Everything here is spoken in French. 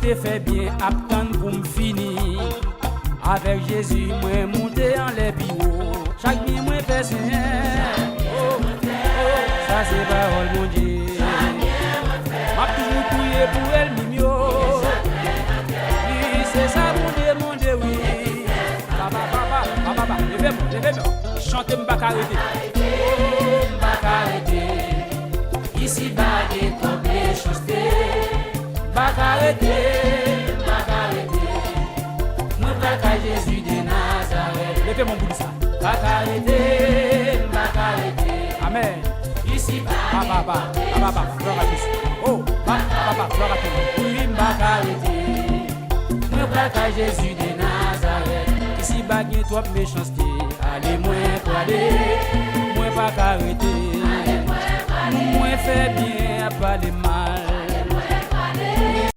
te fait bien attendre pour me finir. Avec Jésus, moi monter en les bureaux. Chaque bien moi fait ça c'est parole mon Dieu. M'a toujours prié pour elle mimio. Oui, c'est ça mon Dieu, oui. Papa, levez-moi. Chantez m'pas arrêter. Oh, m'pas arrêter. Ici bas des trop méchanceté. M'pas arrêter. Moi pas Jésus de Nazareth. Levez mon bout de ça. M'pas arrêter. Amen. Ici papa, gloire à Jésus. Oh, papa, gloire à toi. Oui, m'pas arrêter. Moi pas Jésus de Nazareth. Ici bagné trop méchanceté. Allez moins pour aller. Moi pas arrêter. Moi fait bien à pas les mal.